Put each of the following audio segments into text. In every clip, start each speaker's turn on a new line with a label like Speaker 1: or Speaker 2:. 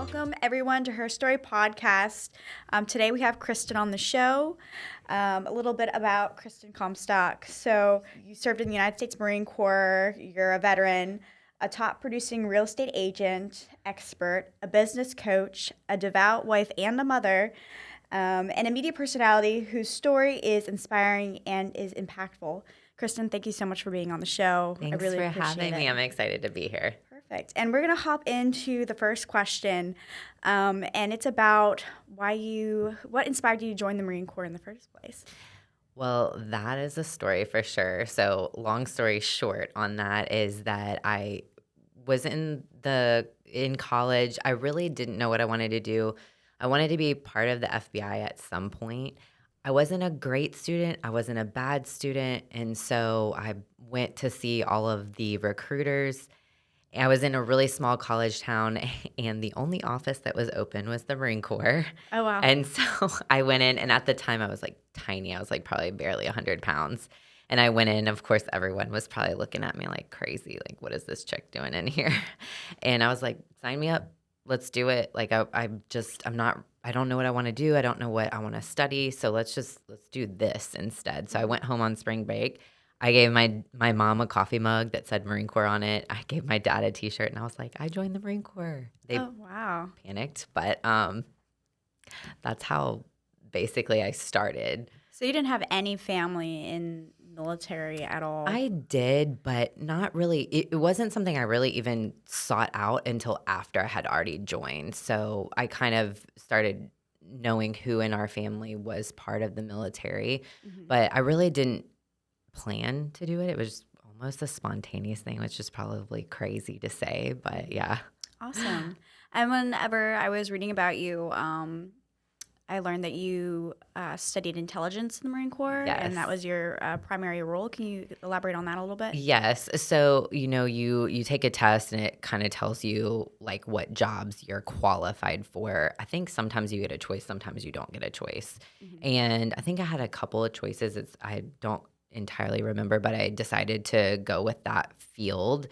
Speaker 1: Welcome, everyone, to Her Story podcast. Today we have Kristen on the show. A little bit about Kristen Comstock. So you served in the United States Marine Corps. You're a veteran, a top producing real estate agent, expert, a business coach, a devout wife and a mother, and a media personality whose story is inspiring and is impactful. Kristen, thank you so much for being on the show.
Speaker 2: Thanks
Speaker 1: I really
Speaker 2: for
Speaker 1: appreciate
Speaker 2: having
Speaker 1: it.
Speaker 2: me. I'm excited to be here.
Speaker 1: Perfect. And we're going to hop into the first question. And it's about what inspired you to join the Marine Corps in the first place?
Speaker 2: Well, that is a story for sure. So, long story short on that is that I was in college. I really didn't know what I wanted to do. I wanted to be part of the FBI at some point. I wasn't a great student. I wasn't a bad student. And so I went to see all of the recruiters. I was in a really small college town, and the only office that was open was the Marine Corps.
Speaker 1: Oh, wow.
Speaker 2: And so I went in, and at the time I was like tiny. I was like probably barely 100 pounds. And I went in, of course, everyone was probably looking at me like crazy. Like, what is this chick doing in here? And I was like, sign me up. Let's do it. Like, I don't know what I want to do. I don't know what I want to study. So let's do this instead. So I went home on spring break. I gave my mom a coffee mug that said Marine Corps on it. I gave my dad a T-shirt, and I was like, I joined the Marine Corps. They
Speaker 1: wow.
Speaker 2: panicked, but that's how basically I started.
Speaker 1: So you didn't have any family in military at all?
Speaker 2: I did, but not really. It wasn't something I really even sought out until after I had already joined. So I kind of started knowing who in our family was part of the military, but I really didn't plan to do it. It was almost a spontaneous thing, which is probably crazy to say, but yeah.
Speaker 1: Awesome. And whenever I was reading about you, I learned that you studied intelligence in the Marine Corps,
Speaker 2: Yes.
Speaker 1: and that was your primary role. Can you elaborate on that a little bit?
Speaker 2: Yes. So, you take a test and it kind of tells you like what jobs you're qualified for. I think sometimes you get a choice, sometimes you don't get a choice. And I think I had a couple of choices. I don't entirely remember, but I decided to go with that field.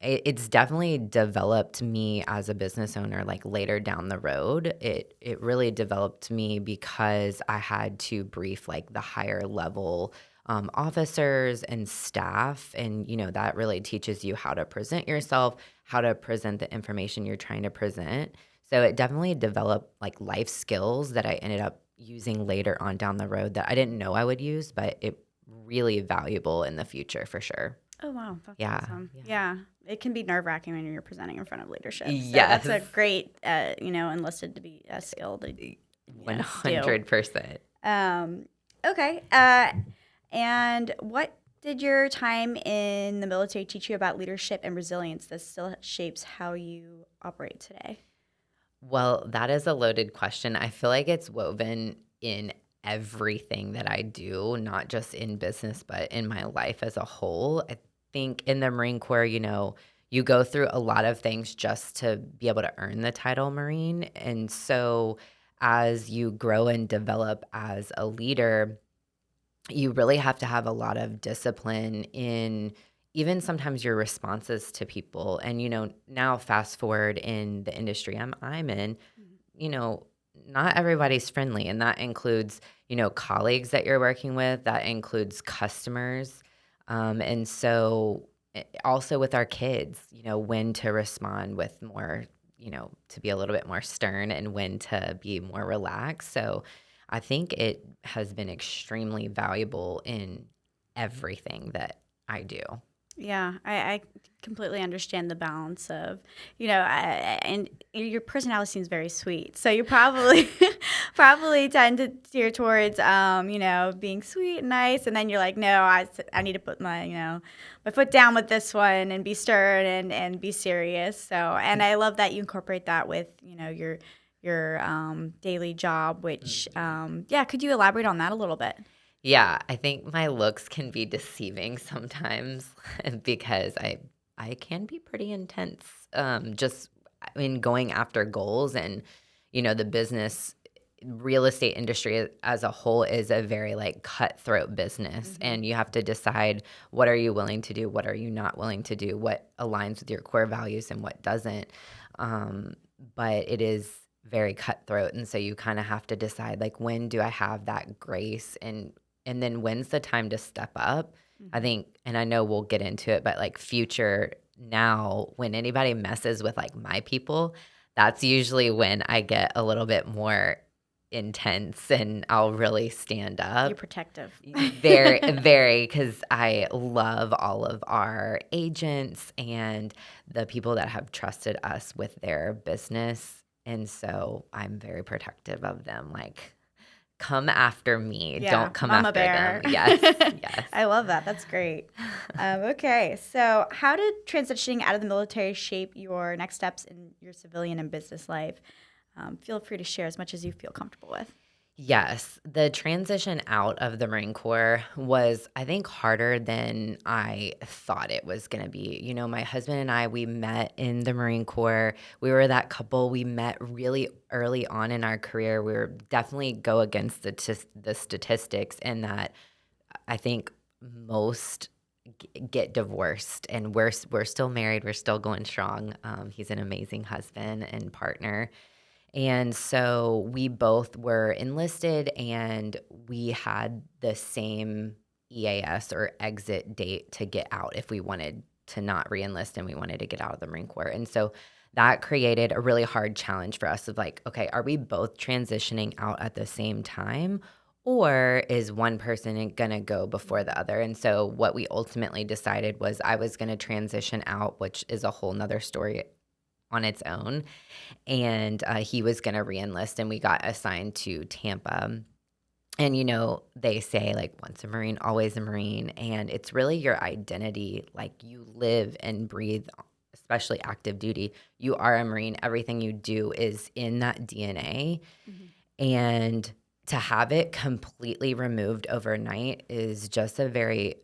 Speaker 2: It's definitely developed me as a business owner, like later down the road. It really developed me because I had to brief like the higher level officers and staff. And, that really teaches you how to present yourself, how to present the information you're trying to present. So it definitely developed like life skills that I ended up using later on down the road that I didn't know I would use, but it really valuable in the future for sure.
Speaker 1: Oh, wow. That's
Speaker 2: Yeah.
Speaker 1: awesome. Yeah. It can be nerve-wracking when you're presenting in front of leadership. So
Speaker 2: Yes.
Speaker 1: that's a great, enlisted to be a skill to
Speaker 2: 100%.
Speaker 1: Okay. And what did your time in the military teach you about leadership and resilience that still shapes how you operate today?
Speaker 2: Well, that is a loaded question. I feel like it's woven in everything that I do, not just in business, but in my life as a whole. I think in the Marine Corps, you go through a lot of things just to be able to earn the title Marine. And so as you grow and develop as a leader, you really have to have a lot of discipline in even sometimes your responses to people. And, now fast forward in the industry I'm in, not everybody's friendly. And that includes, colleagues that you're working with, that includes customers. And so also with our kids, when to respond with more, to be a little bit more stern and when to be more relaxed. So I think it has been extremely valuable in everything that I do.
Speaker 1: Yeah, I completely understand the balance of, and your personality seems very sweet. So you probably tend to steer towards, being sweet and nice. And then you're like, no, I need to put my foot down with this one and be stern and be serious. So, and I love that you incorporate that with, your daily job, which, could you elaborate on that a little bit?
Speaker 2: Yeah, I think my looks can be deceiving sometimes because I can be pretty intense just in going after goals. And, the business real estate industry as a whole is a very like cutthroat business. And you have to decide, what are you willing to do? What are you not willing to do? What aligns with your core values and what doesn't? but it is very cutthroat. And so you kind of have to decide, like, when do I have that grace, and then when's the time to step up? I
Speaker 1: Mhm.
Speaker 2: think, and I know we'll get into it, but like future now, when anybody messes with like my people, that's usually when I get a little bit more intense and I'll really stand
Speaker 1: You're
Speaker 2: up.
Speaker 1: protective.
Speaker 2: Very, very, because I love all of our agents and the people that have trusted us with their business. And so I'm very protective of them. Like, come after me.
Speaker 1: Yeah,
Speaker 2: Don't come
Speaker 1: mama
Speaker 2: after
Speaker 1: bear.
Speaker 2: them. Yes, yes.
Speaker 1: I love that. That's great. Okay, so how did transitioning out of the military shape your next steps in your civilian and business life? Feel free to share as much as you feel comfortable with.
Speaker 2: Yes, the transition out of the Marine Corps was, I think, harder than I thought it was going to be. You know, my husband and I, we met in the Marine Corps. We were that couple. We met really early on in our career. We were definitely go against the statistics in that I think most get divorced, and we're still married. We're still going strong. He's an amazing husband and partner. And so we both were enlisted and we had the same EAS or exit date to get out if we wanted to not reenlist and we wanted to get out of the Marine Corps. And so that created a really hard challenge for us of like, okay, are we both transitioning out at the same time? Or is one person going to go before the other? And so what we ultimately decided was I was going to transition out, which is a whole nother story on its own, and he was going to reenlist, and we got assigned to Tampa. And they say like once a Marine, always a Marine, and it's really your identity. Like you live and breathe, especially active duty. You are a Marine. Everything you do is in that DNA,
Speaker 1: Mhm.
Speaker 2: and to have it completely removed overnight is just a very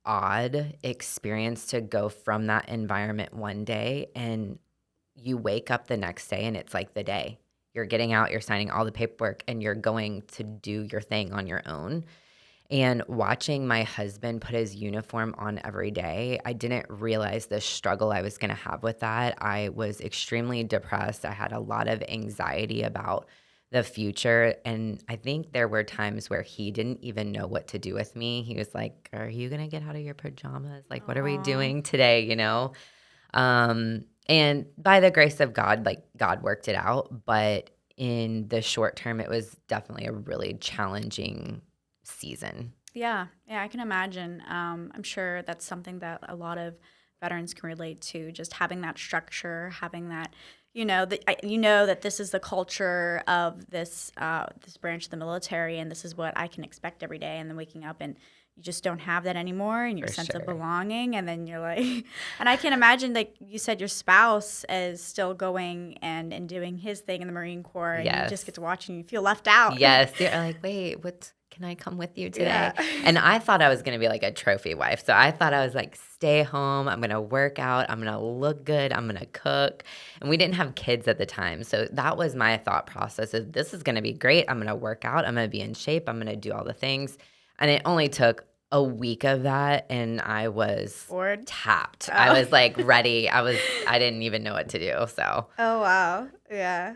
Speaker 2: odd experience to go from that environment one day and you wake up the next day and it's like the day. You're getting out, you're signing all the paperwork, and you're going to do your thing on your own. And watching my husband put his uniform on every day, I didn't realize the struggle I was going to have with that. I was extremely depressed. I had a lot of anxiety about the future. And I think there were times where he didn't even know what to do with me. He was like, "Are you going to get out of your pajamas? Like, what are we
Speaker 1: Aw.
Speaker 2: doing today?" And by the grace of God, like God worked it out. But in the short term, it was definitely a really challenging season.
Speaker 1: Yeah, yeah, I can imagine. I'm sure that's something that a lot of veterans can relate to. Just having that structure, having that, that this is the culture of this branch of the military, and this is what I can expect every day. And then waking up and you just don't have that anymore, and your
Speaker 2: For
Speaker 1: sense of
Speaker 2: sure.
Speaker 1: belonging. And then you're like, and I can imagine, like you said, your spouse is still going and doing his thing in the Marine Corps, and you just
Speaker 2: Yes.
Speaker 1: get to watch and you feel left out.
Speaker 2: Yes. They're like, wait, what? Can I come with you
Speaker 1: Yeah.
Speaker 2: today? And I thought I was going to be like a trophy wife. So I thought I was like, stay home. I'm going to work out. I'm going to look good. I'm going to cook. And we didn't have kids at the time. So that was my thought process is this is going to be great. I'm going to work out. I'm going to be in shape. I'm going to do all the things. And it only took a week of that. And I was
Speaker 1: Bored.
Speaker 2: tapped. I
Speaker 1: Oh.
Speaker 2: was like ready. I didn't even know what to do. So
Speaker 1: Oh wow. Yeah.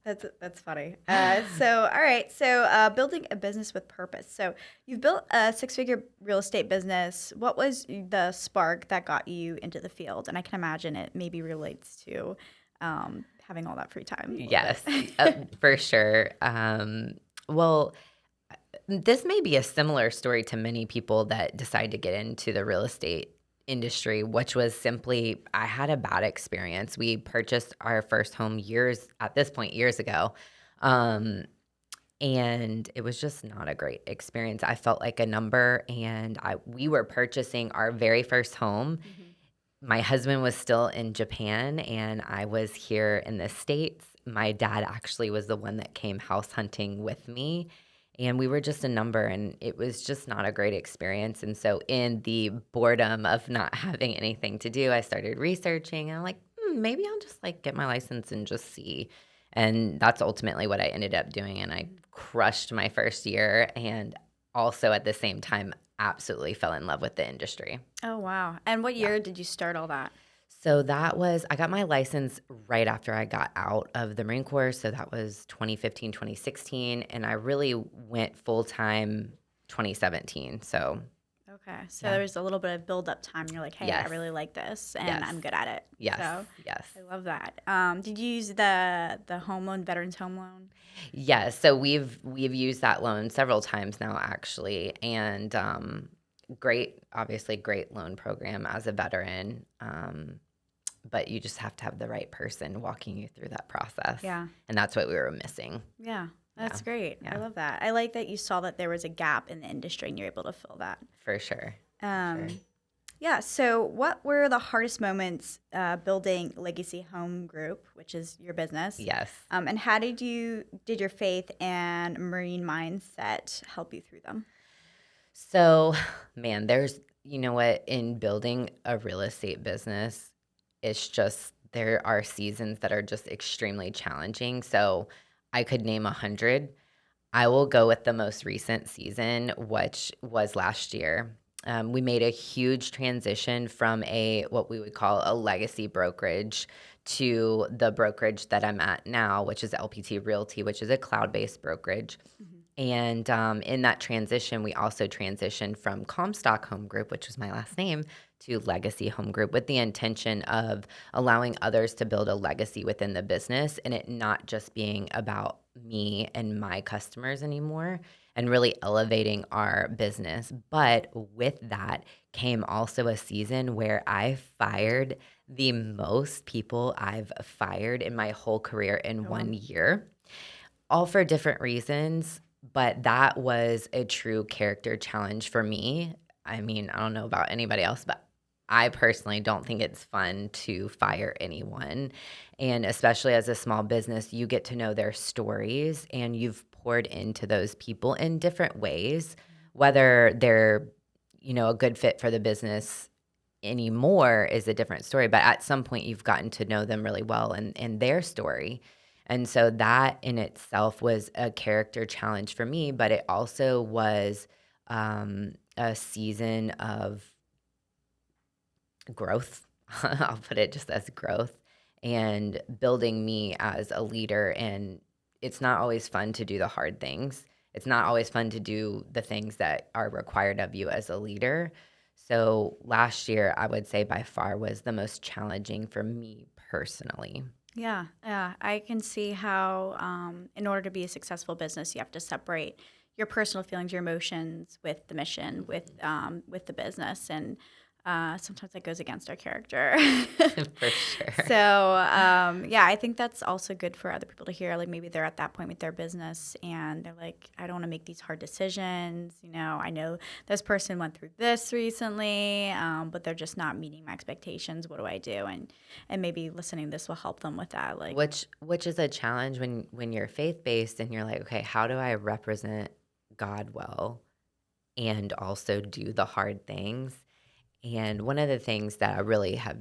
Speaker 1: That's funny. So all right. So building a business with purpose. So you've built a six-figure real estate business. What was the spark that got you into the field? And I can imagine it maybe relates to having all that free time a little
Speaker 2: yes,
Speaker 1: bit.
Speaker 2: for sure. Well, this may be a similar story to many people that decide to get into the real estate industry, which was simply I had a bad experience. We purchased our first home years ago. Um, and it was just not a great experience. I felt like a number, and we were purchasing our very first home.
Speaker 1: Mhm.
Speaker 2: My husband was still in Japan, and I was here in the States. My dad actually was the one that came house hunting with me, and we were just a number, and it was just not a great experience. And so, in the boredom of not having anything to do, I started researching, and I'm like, maybe I'll just like get my license and just see. And that's ultimately what I ended up doing. And I crushed my first year, and also at the same time, absolutely fell in love with the industry.
Speaker 1: Oh wow. And what
Speaker 2: Yeah.
Speaker 1: year did you start all that?
Speaker 2: So I got my license right after I got out of the Marine Corps. So that was 2015, 2016. And I really went full time 2017. So
Speaker 1: Okay. So
Speaker 2: yeah.
Speaker 1: there was a little bit of build up time. You're like, hey, I
Speaker 2: Yes.
Speaker 1: really like this and
Speaker 2: Yes.
Speaker 1: I'm good at it.
Speaker 2: Yes.
Speaker 1: So
Speaker 2: Yes.
Speaker 1: I love that. Did you use the home loan, veterans home loan?
Speaker 2: Yes. So we've used that loan several times now, actually. And obviously great loan program as a veteran. But you just have to have the right person walking you through that process.
Speaker 1: Yeah.
Speaker 2: And that's what we were missing.
Speaker 1: Yeah. That's
Speaker 2: Yeah.
Speaker 1: great. I
Speaker 2: Yeah.
Speaker 1: love that. I like that you saw that there was a gap in the industry and you're able to fill that.
Speaker 2: For sure.
Speaker 1: Um,
Speaker 2: Sure.
Speaker 1: Yeah. So, what were the hardest moments building Legacy Home Group, which is your business?
Speaker 2: Yes.
Speaker 1: And how did your faith and marine mindset help you through them?
Speaker 2: So, man, you know what, in building a real estate business, it's just there are seasons that are just extremely challenging. So, I could name 100. I will go with the most recent season, which was last year. We made a huge transition from what we would call a legacy brokerage to the brokerage that I'm at now, which is LPT Realty, which is a cloud-based brokerage.
Speaker 1: Mm-hmm.
Speaker 2: And in that transition, we also transitioned from Comstock Home Group, which was my last name, to Legacy Home Group with the intention of allowing others to build a legacy within the business and it not just being about me and my customers anymore and really elevating our business. But with that came also a season where I fired the most people I've fired in my whole career in
Speaker 1: Oh, wow.
Speaker 2: 1 year, all for different reasons. But that was a true character challenge for me. I mean, I don't know about anybody else, but I personally don't think it's fun to fire anyone. And especially as a small business, you get to know their stories and you've poured into those people in different ways, whether they're, a good fit for the business anymore is a different story. But at some point, you've gotten to know them really well and their story. And so that in itself was a character challenge for me, but it also was a season of growth. I'll put it just as growth and building me as a leader. And it's not always fun to do the hard things. It's not always fun to do the things that are required of you as a leader. So last year, I would say by far was the most challenging for me personally.
Speaker 1: Yeah, yeah. I can see how, in order to be a successful business, you have to separate your personal feelings, your emotions, with the mission, with the business, and sometimes that goes against our character.
Speaker 2: For sure.
Speaker 1: So, yeah, I think that's also good for other people to hear. Like maybe they're at that point with their business and they're like, I don't want to make these hard decisions. I know this person went through this recently, but they're just not meeting my expectations. What do I do? And maybe listening to this will help them with that. Like,
Speaker 2: which is a challenge when you're faith-based and you're like, okay, how do I represent God well and also do the hard things? And one of the things that I really have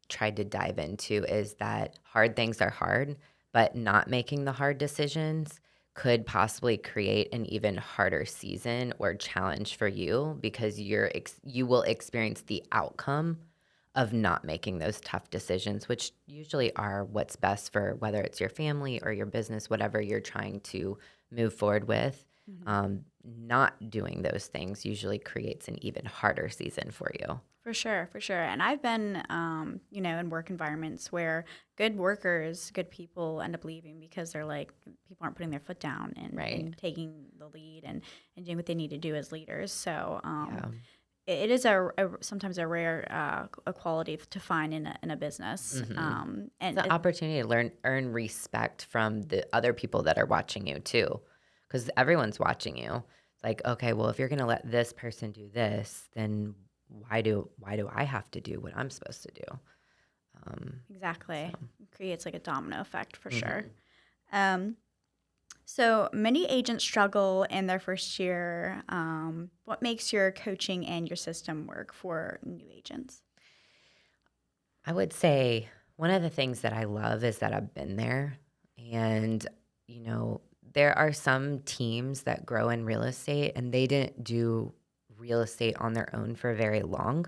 Speaker 2: tried to dive into is that hard things are hard, but not making the hard decisions could possibly create an even harder season or challenge for you because you will experience the outcome of not making those tough decisions, which usually are what's best for whether it's your family or your business, whatever you're trying to move forward with. Not doing those things usually creates an even harder season for you.
Speaker 1: For sure, for sure. And I've been, in work environments where good workers, good people end up leaving because they're like, people aren't putting their foot down and taking the lead and doing what they need to do as leaders. So it is sometimes a rare a quality to find in a business.
Speaker 2: And it's an opportunity to earn respect from the other people that are watching you too, because everyone's watching you. It's like, okay, well, if you're going to let this person do this, then why do I have to do what I'm supposed to do?
Speaker 1: Exactly.
Speaker 2: So.
Speaker 1: It creates like a domino effect for sure. So many agents struggle in their first year. What makes your coaching and your system work for new agents?
Speaker 2: I would say one of the things that I love is that I've been there. And, there are some teams that grow in real estate and they didn't do real estate on their own for very long,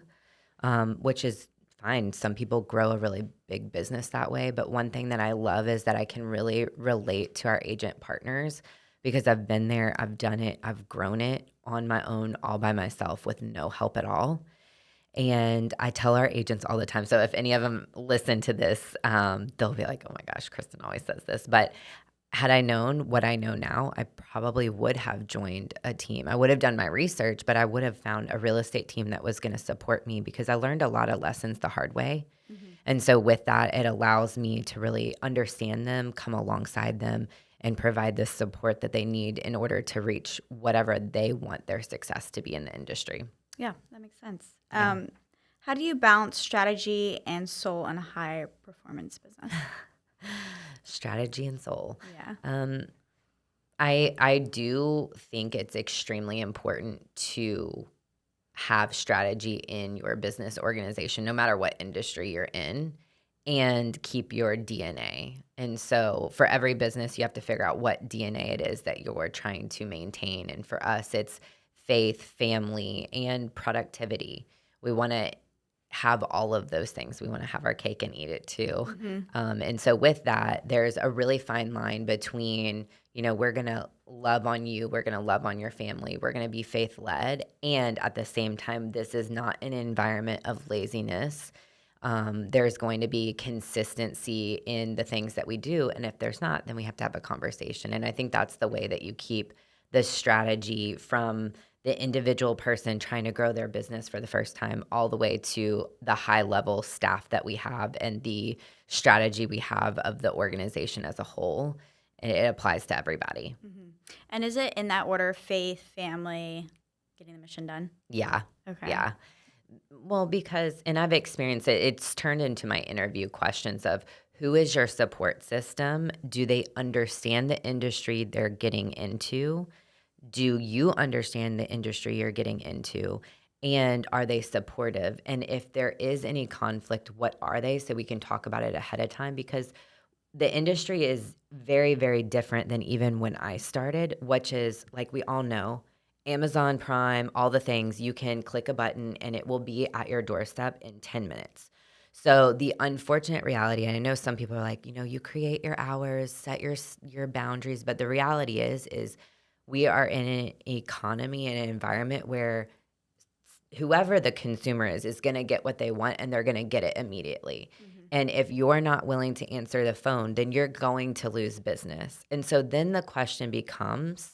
Speaker 2: which is fine. Some people grow a really big business that way. But one thing that I love is that I can really relate to our agent partners because I've been there, I've done it, I've grown it on my own, all by myself with no help at all. And I tell our agents all the time. So if any of them listen to this, they'll be like, oh my gosh, Kristen always says this. But had I known what I know now, I probably would have joined a team. I would have done my research, but I would have found a real estate team that was going to support me because I learned a lot of lessons the hard way. And so with that, it allows me to really understand them, come alongside them, and provide the support that they need in order to reach whatever they want their success to be in the industry.
Speaker 1: Yeah, that makes sense.
Speaker 2: Yeah.
Speaker 1: How do you balance strategy and soul in a high performance business?
Speaker 2: Strategy and soul.
Speaker 1: Yeah.
Speaker 2: I do think it's extremely important to have strategy in your business organization, no matter what industry you're in, and keep your DNA. And so for every business, you have to figure out what DNA it is that you're trying to maintain. And for us, it's faith, family, and productivity. We want to have all of those things. We want to have our cake and eat it too. And so with that, there's a really fine line between, we're going to love on you. We're going to love on your family. We're going to be faith led. And at the same time, this is not an environment of laziness. There's going to be consistency in the things that we do. And if there's not, then we have to have a conversation. And I think that's the way that you keep the strategy from the individual person trying to grow their business for the first time all the way to the high level staff that we have and the strategy we have of the organization as a whole. And it applies to everybody.
Speaker 1: And is it in that order: faith, family, getting the mission done?
Speaker 2: Yeah.
Speaker 1: Okay.
Speaker 2: Yeah. Well, because, and I've experienced it, it's turned into my interview questions of who is your support system? Do they understand the industry they're getting into? Do you understand the industry you're getting into? And are they supportive? And if there is any conflict, what are they? So we can talk about it ahead of time because the industry is very, very different than even when I started, which is like we all know, Amazon Prime, all the things, you can click a button and it will be at your doorstep in 10 minutes. So the unfortunate reality, and I know some people are like, you create your hours, set your boundaries, but the reality is we are in an economy and an environment where whoever the consumer is going to get what they want and they're going to get it immediately. And if you're not willing to answer the phone, then you're going to lose business. And so then the question becomes,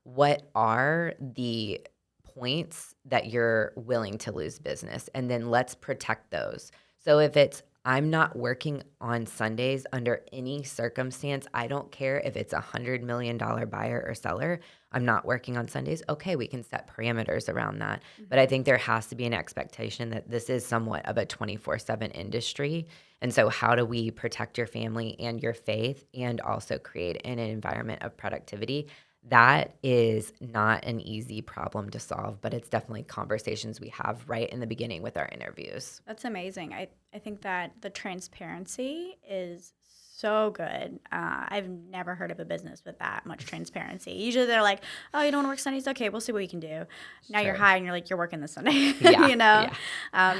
Speaker 2: what are the points that you're willing to lose business? And then let's protect those. So if it's, I'm not working on Sundays under any circumstance. I don't care if it's $100 million buyer or seller. I'm not working on Sundays. Okay, we can set parameters around that. But I think there has to be an expectation that this is somewhat of a 24/7 industry. And so how do we protect your family and your faith and also create an environment of productivity? That is not an easy problem to solve, but it's definitely conversations we have right in the beginning with our interviews.
Speaker 1: That's amazing. I think that the transparency is so good. I've never heard of a business with that much transparency. Usually they're like, oh, you don't want to work Sundays? Okay, we'll see what we can do. Now you're high and you're like, you're working this Sunday.
Speaker 2: Yeah,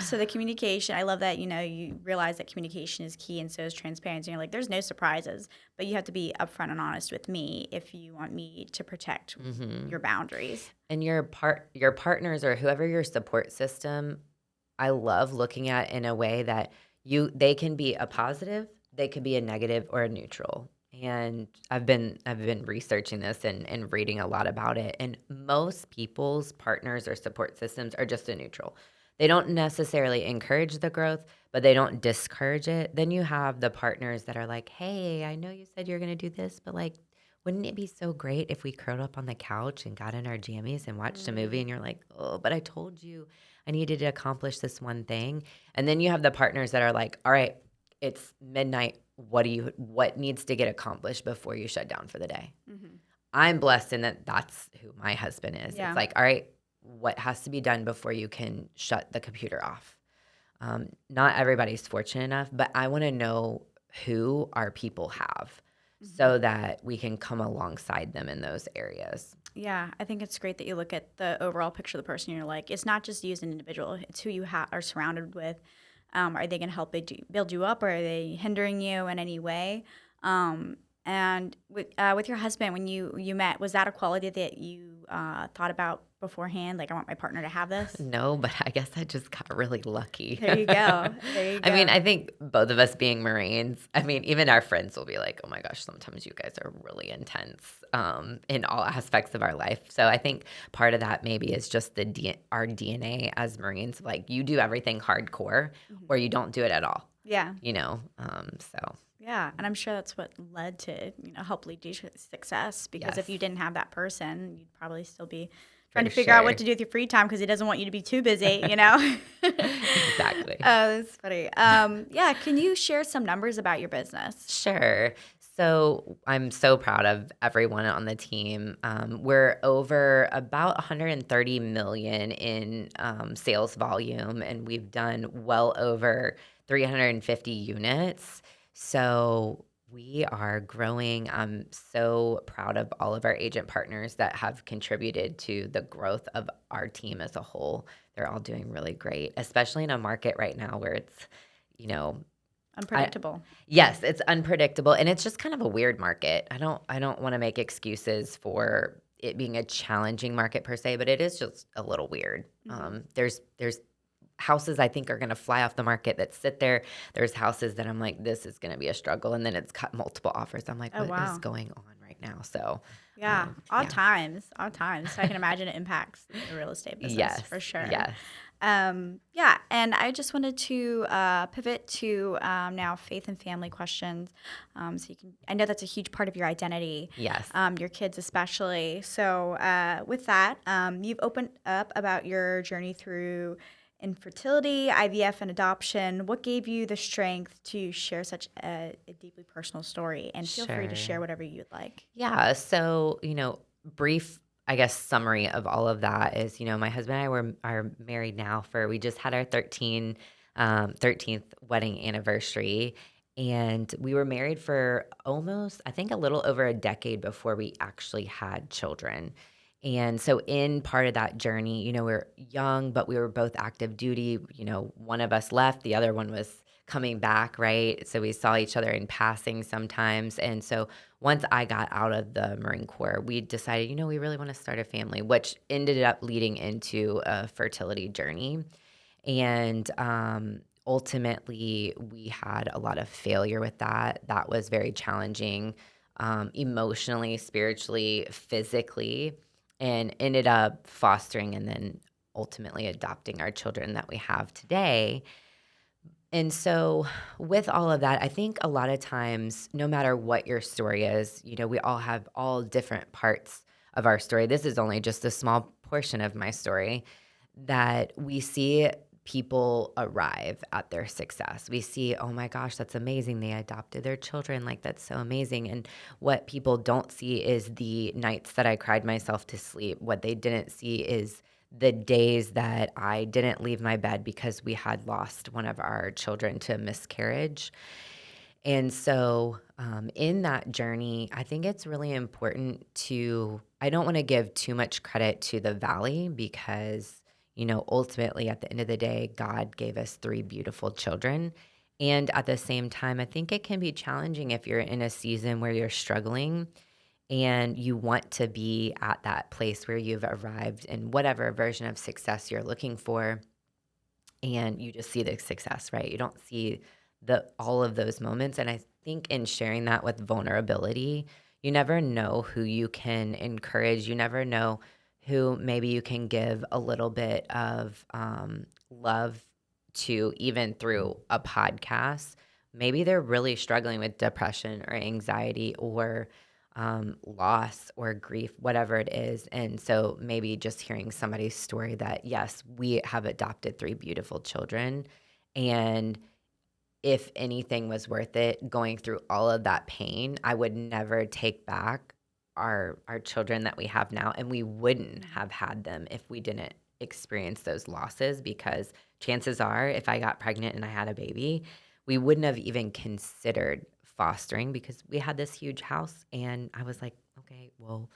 Speaker 1: So the communication, I love that, you realize that communication is key and so is transparency. You're like, there's no surprises, but you have to be upfront and honest with me if you want me to protect your boundaries.
Speaker 2: And your partners or whoever your support system, I love looking at in a way that they can be a positive, they could be a negative or a neutral. And I've been researching this and reading a lot about it. And most people's partners or support systems are just a neutral. They don't necessarily encourage the growth, but they don't discourage it. Then you have the partners that are like, hey, I know you said you're going to do this, but like, wouldn't it be so great if we curled up on the couch and got in our jammies and watched a movie? And you're like, oh, but I told you I needed to accomplish this one thing. And then you have the partners that are like, all right, it's midnight. What needs to get accomplished before you shut down for the day? I'm blessed in that that's who my husband is.
Speaker 1: Yeah.
Speaker 2: It's like, all right, what has to be done before you can shut the computer off? Not everybody's fortunate enough, but I want to know who our people have so that we can come alongside them in those areas.
Speaker 1: Yeah, I think it's great that you look at the overall picture of the person. You're like, it's not just you as an individual; it's who you are surrounded with. Are they going to help build you up, or are they hindering you in any way? And with your husband, when you met, was that a quality that you thought about beforehand? Like, I want my partner to have this?
Speaker 2: No, but I guess I just got really lucky.
Speaker 1: There you go. There you
Speaker 2: I mean,
Speaker 1: go.
Speaker 2: I think both of us being Marines, I mean, even our friends will be like, oh my gosh, sometimes you guys are really intense in all aspects of our life. So I think part of that maybe is just our DNA as Marines. Like, you do everything hardcore or you don't do it at all,
Speaker 1: Yeah.
Speaker 2: So.
Speaker 1: Yeah, and I'm sure that's what led to, help lead you to success. Because if
Speaker 2: Yes.
Speaker 1: you didn't have that person, you'd probably still be
Speaker 2: For
Speaker 1: trying to figure out what
Speaker 2: sure.
Speaker 1: to do with your free time because he doesn't want you to be too busy.
Speaker 2: Exactly.
Speaker 1: Oh, that's funny. Yeah, can you share some numbers about your business?
Speaker 2: Sure. So I'm so proud of everyone on the team. We're over about 130 million in sales volume, and we've done well over 350 units. So we are growing. I'm so proud of all of our agent partners that have contributed to the growth of our team as a whole. They're all doing really great, especially in a market right now where it's, you know,
Speaker 1: Unpredictable.
Speaker 2: yes, it's unpredictable and it's just kind of a weird market. I don't want to make excuses for it being a challenging market per se, but it is just a little weird. There's houses I think are going to fly off the market that sit there. There's houses that I'm like, this is going to be a struggle, and then it's cut multiple offers. I'm like,
Speaker 1: Oh,
Speaker 2: what is
Speaker 1: wow.
Speaker 2: going on right now? So,
Speaker 1: Yeah,
Speaker 2: yeah,
Speaker 1: odd times. So I can imagine it impacts the real estate business
Speaker 2: yes,
Speaker 1: for sure.
Speaker 2: yes,
Speaker 1: Yeah, and I just wanted to pivot to now faith and family questions. So you can, I know that's a huge part of your identity,
Speaker 2: yes.
Speaker 1: your kids especially. So with that, you've opened up about your journey through infertility, IVF, and adoption. What gave you the strength to share such a deeply personal story? And feel free to
Speaker 2: Sure.
Speaker 1: share whatever you'd like.
Speaker 2: Yeah. So, brief, I guess, summary of all of that is, my husband and I are married now we just had our 13th wedding anniversary. And we were married for almost, I think, a little over a decade before we actually had children. And so, in part of that journey, we're young, but we were both active duty. One of us left, the other one was coming back, right? So, we saw each other in passing sometimes. And so, once I got out of the Marine Corps, we decided, we really want to start a family, which ended up leading into a fertility journey. And ultimately, we had a lot of failure with that. That was very challenging, emotionally, spiritually, physically, and ended up fostering and then ultimately adopting our children that we have today. And so, with all of that, I think a lot of times, no matter what your story is, we all have all different parts of our story. This is only just a small portion of my story that we see people arrive at their success. We see, oh my gosh, that's amazing. They adopted their children. Like, that's so amazing. And what people don't see is the nights that I cried myself to sleep. What they didn't see is the days that I didn't leave my bed because we had lost one of our children to miscarriage. And so, in that journey, I think it's really important I don't want to give too much credit to the valley because, ultimately at the end of the day, God gave us 3 beautiful children. And at the same time, I think it can be challenging if you're in a season where you're struggling and you want to be at that place where you've arrived in whatever version of success you're looking for, and you just see the success, right? You don't see all of those moments. And I think in sharing that with vulnerability, you never know who you can encourage. You never know who maybe you can give a little bit of love to, even through a podcast. Maybe they're really struggling with depression or anxiety or loss or grief, whatever it is. And so maybe just hearing somebody's story that, yes, we have adopted 3 beautiful children. And if anything was worth it, going through all of that pain, I would never take back our children that we have now. And we wouldn't have had them if we didn't experience those losses, because chances are if I got pregnant and I had a baby, we wouldn't have even considered fostering because we had this huge house. And I was like, okay, well,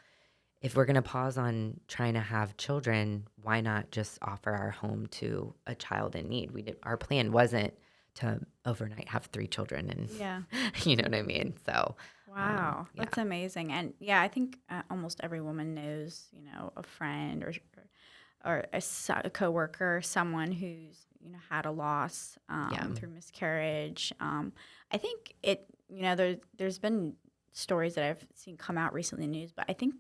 Speaker 2: if we're going to pause on trying to have children, why not just offer our home to a child in need? Our plan wasn't to overnight have 3 children, and
Speaker 1: Yeah.
Speaker 2: you know what I mean? So,
Speaker 1: Wow,
Speaker 2: yeah.
Speaker 1: that's amazing. And yeah, I think almost every woman knows, a friend or a coworker, someone who's had a loss
Speaker 2: Yeah.
Speaker 1: through miscarriage. I think there's been stories that I've seen come out recently in the news, but I think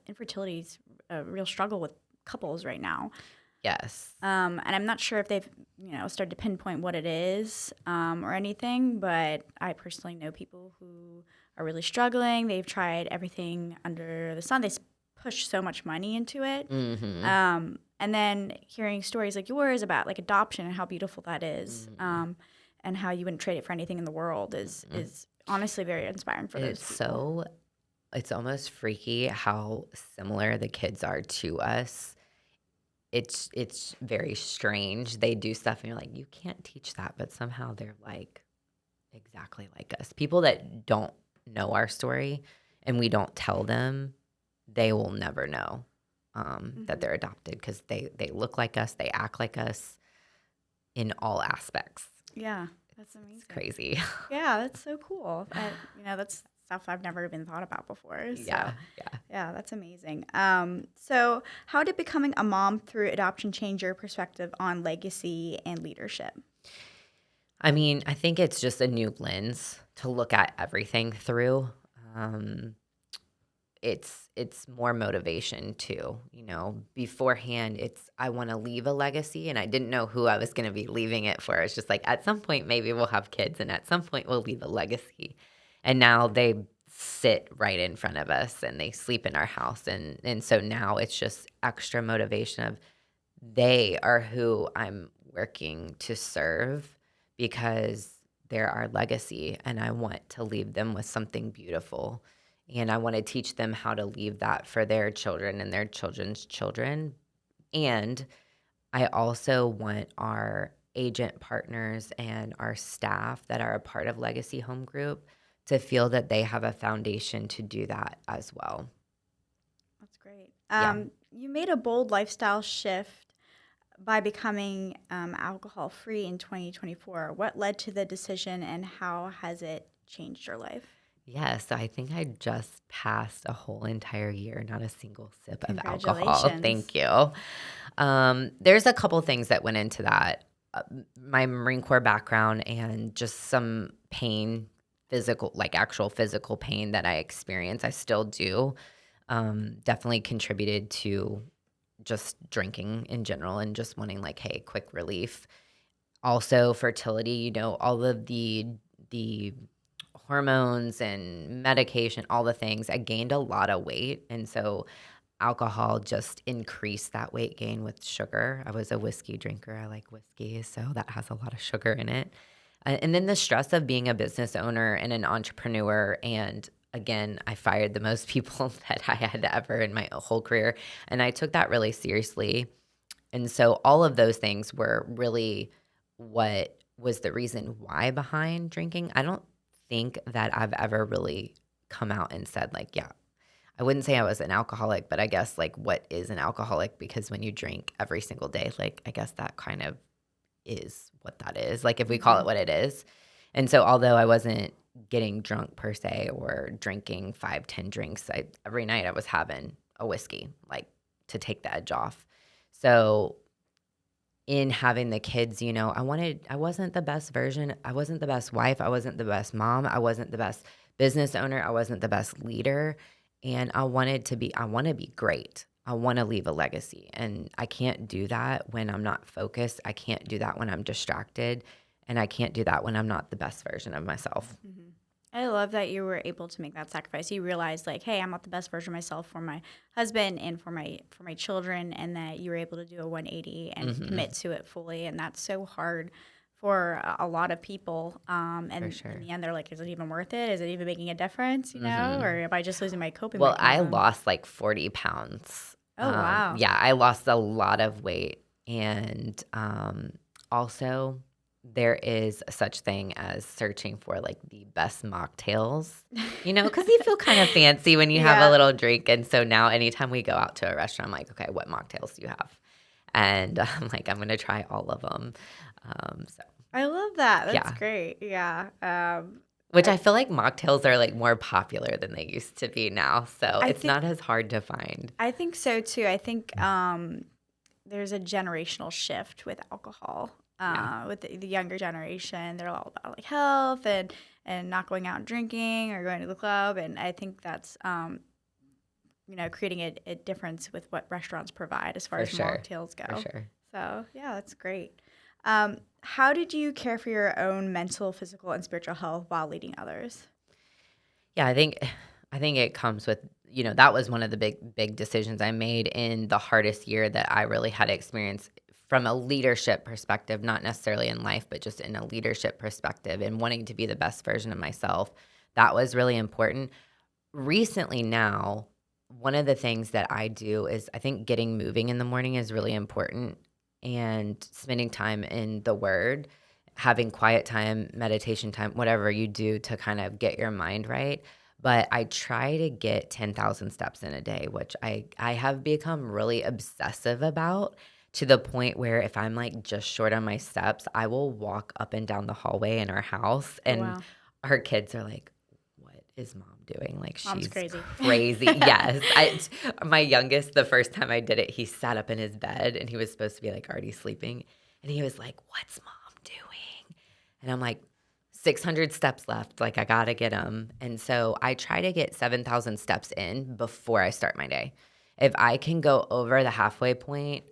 Speaker 1: infertility is a real struggle with couples right now.
Speaker 2: Yes.
Speaker 1: And I'm not sure if they've, started to pinpoint what it is or anything, but I personally know people who are really struggling. They've tried everything under the sun. Push so much money into it.
Speaker 2: Mm-hmm.
Speaker 1: And then hearing stories like yours about like adoption and how beautiful that is,
Speaker 2: Mm-hmm.
Speaker 1: and how you wouldn't trade it for anything in the world is honestly very inspiring for those people.
Speaker 2: It's almost freaky how similar the kids are to us. It's very strange. They do stuff and you're like, you can't teach that, but somehow they're like exactly like us. People that don't know our story and we don't tell them, they will never know that they're adopted because they look like us, they act like us in all aspects.
Speaker 1: Yeah, that's amazing.
Speaker 2: It's crazy.
Speaker 1: Yeah, that's so cool. That's stuff I've never even thought about before. So, yeah, that's amazing. So how did becoming a mom through adoption change your perspective on legacy and leadership?
Speaker 2: I mean, I think it's just a new lens to look at everything through. It's more motivation too. Beforehand, I want to leave a legacy, and I didn't know who I was going to be leaving it for. It's just like at some point maybe we'll have kids, and at some point we'll leave a legacy. And now they sit right in front of us, and they sleep in our house, and so now it's just extra motivation of they are who I'm working to serve because they're our legacy, and I want to leave them with something beautiful. And I want to teach them how to leave that for their children and their children's children. And I also want our agent partners and our staff that are a part of Legacy Home Group to feel that they have a foundation to do that as well.
Speaker 1: That's great.
Speaker 2: Yeah.
Speaker 1: You made a bold lifestyle shift by becoming alcohol-free in 2024. What led to the decision, and how has it changed your life?
Speaker 2: Yes, I think I just passed a whole entire year, not a single sip of alcohol.
Speaker 1: Congratulations.
Speaker 2: Thank you. There's a couple things that went into that. My Marine Corps background and just some pain, physical, like actual physical pain that I experience, I still do, definitely contributed to just drinking in general and just wanting like, hey, quick relief. Also fertility, all of the hormones and medication, all the things. I gained a lot of weight. And so alcohol just increased that weight gain with sugar. I was a whiskey drinker. I like whiskey, so that has a lot of sugar in it. And then the stress of being a business owner and an entrepreneur. And again, I fired the most people that I had ever in my whole career. And I took that really seriously. And so all of those things were really what was the reason why behind drinking. I don't think that I've ever really come out and said like, yeah, I wouldn't say I was an alcoholic, but I guess like what is an alcoholic? Because when you drink every single day, like I guess that kind of is what that is. Like if we call it what it is. And so although I wasn't getting drunk per se or drinking 5-10 drinks, every night I was having a whiskey, like to take the edge off. So in having the kids, I wasn't the best version. I wasn't the best wife. I wasn't the best mom. I wasn't the best business owner. I wasn't the best leader. And I want to be great. I want to leave a legacy. And I can't do that when I'm not focused. I can't do that when I'm distracted. And I can't do that when I'm not the best version of myself.
Speaker 1: Mm-hmm. I love that you were able to make that sacrifice. You realized like, hey, I'm not the best version of myself for my husband and for my children, and that you were able to do a 180 and commit to it fully. And that's so hard for a lot of people. And
Speaker 2: sure.
Speaker 1: in the end, they're like, is it even worth it? Is it even making a difference? Or am I just losing my coping
Speaker 2: Well,
Speaker 1: mechanism?
Speaker 2: I lost like 40 pounds.
Speaker 1: Oh, wow.
Speaker 2: Yeah, I lost a lot of weight. And also there is such thing as searching for like the best mocktails, because you feel kind of fancy when you have a
Speaker 1: Yeah.
Speaker 2: little drink. And so now anytime we go out to a restaurant, I'm like, okay, what mocktails do you have? And I'm like, I'm going to try all of them. So
Speaker 1: I love that. That's
Speaker 2: yeah,
Speaker 1: great. Yeah.
Speaker 2: which I feel like mocktails are like more popular than they used to be now. So
Speaker 1: I
Speaker 2: it's
Speaker 1: think
Speaker 2: not as hard to find.
Speaker 1: I think so too. I think there's a generational shift with alcohol.
Speaker 2: Yeah,
Speaker 1: With the younger generation, they're all about like health and not going out and drinking or going to the club, and I think that's creating a difference with what restaurants provide as far
Speaker 2: for
Speaker 1: as
Speaker 2: sure.
Speaker 1: mocktails
Speaker 2: For
Speaker 1: go.
Speaker 2: sure.
Speaker 1: So yeah, that's great. How did you care for your own mental, physical, and spiritual health while leading others?
Speaker 2: Yeah, I think it comes with, that was one of the big decisions I made in the hardest year that I really had experience from a leadership perspective, not necessarily in life, but just in a leadership perspective and wanting to be the best version of myself. That was really important. Recently now, one of the things that I do is I think getting moving in the morning is really important and spending time in the word, having quiet time, meditation time, whatever you do to kind of get your mind right. But I try to get 10,000 steps in a day, which I have become really obsessive about to the point where if I'm like just short on my steps, I will walk up and down the hallway in our house
Speaker 1: Oh
Speaker 2: and
Speaker 1: wow,
Speaker 2: our kids are like, what is mom doing? Like
Speaker 1: mom's
Speaker 2: she's
Speaker 1: crazy.
Speaker 2: crazy. Yes. My youngest, the first time I did it, he sat up in his bed and he was supposed to be like already sleeping. And he was like, what's mom doing? And I'm like, 600 steps left. Like I got to get them. And so I try to get 7,000 steps in before I start my day. If I can go over the halfway point,